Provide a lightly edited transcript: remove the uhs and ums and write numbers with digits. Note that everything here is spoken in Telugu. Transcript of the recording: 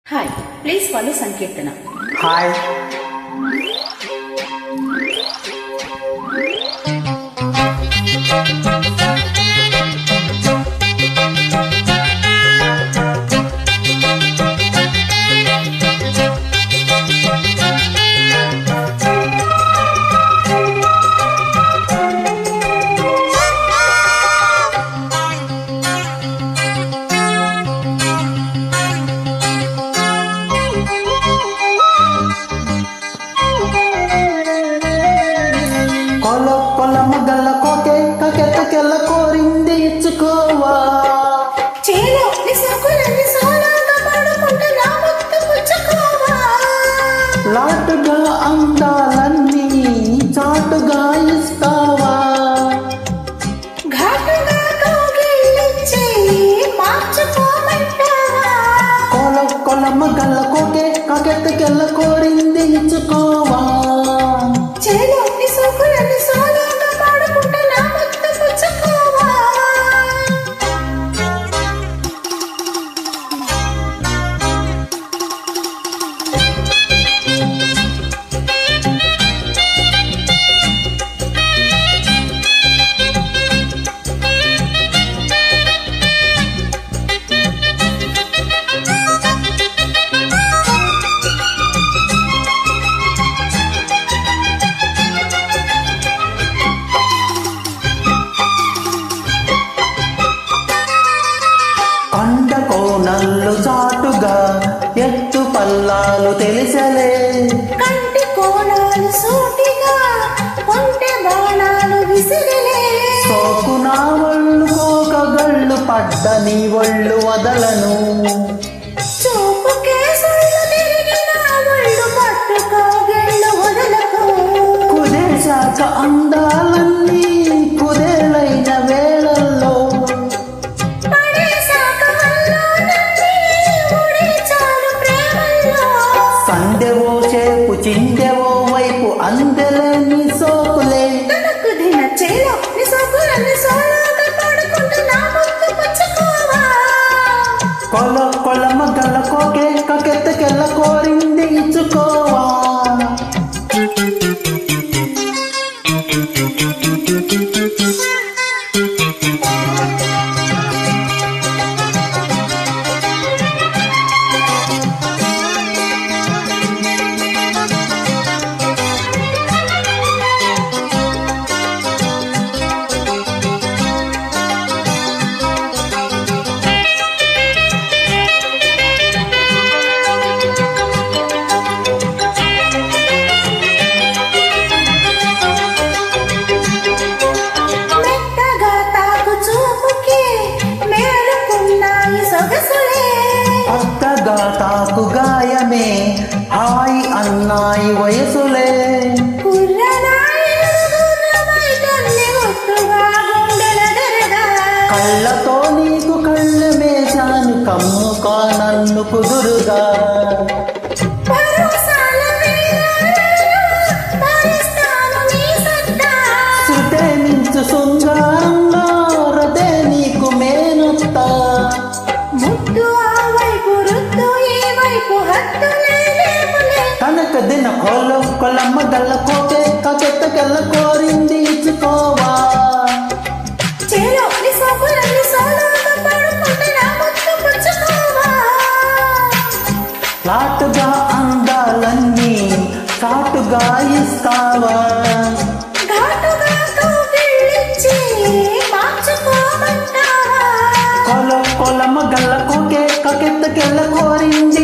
Hi, please follow Sankirtana. Hi. మగల కోకే కకెతకెళ్ళ కోరింది ఇచ్చుకోవా చేలో నిసకులని సోలాగా పాడుకుంటే నా ముత్తు పుచ్చుకోవా లాటుగా అందాలన్నీ చాటుగా ఇస్తావా ఘాటుగా కౌగిలించి మార్చుకోమంటావా కొల మగల కోకే కకెతకెళ్ళ కోరింది ఇచ్చుకోవా చేలో నిసకులని సోలాగా పాడుకుంటే నా ముత్తు పుచ్చుకోవా కొండ కోనల్లు చాటుగా ఎత్తు పల్లాలు తెలిసలే కంటి కోణాలు సూటిగా కొంటె బాణాలు విసిరిలే సోకు నా ఒళ్ళు కోకగళ్ళు పడ్డ నీ ఒళ్ళు వదలను చూపు కేసులు తిరిగిన ఒళ్ళు పట్టుకోగళ్ళు వదలకు కుదేశాక అందాలన్నీ కుదేలైన వేళల్లో పడేశాక వల్లోనన్నీ ఉడిచారు ప్రేమల్లో సందెవో చేపు చిందెవో వైపు అందెలేని సోకులే తనకు దిన చేలో నిసకులని సోలాగా పాడుకుంటూ నా ముత్తు పుచ్చుకోవా కొల మగల కోకే కకెత్తకెళ్ళ కోరింది ఇచ్చుకోవా మెత్తగా తాకు చూపుకి మేలుకున్నాయి సొగసులే కొత్తగా తాకు గాయమే హాయి అన్నాయి వయసులే కళ్ళతో నీకు కళ్ళ మేశాను కమ్ముకా నన్ను కుదురుగా శృతే నించు శృంగారంలో రదే నీకు మేనొత్తా కనక దిన కొలమ్మ గల్ల కోకే కకెత్తకెళ్ళ కోరింది ఇచ్చుకోవా లాటుగా అందాలన్నీ చాటుగా ఇస్తావా కొలమ్మ గల్ల కోకే కకెత్తకెళ్ళ కోరింది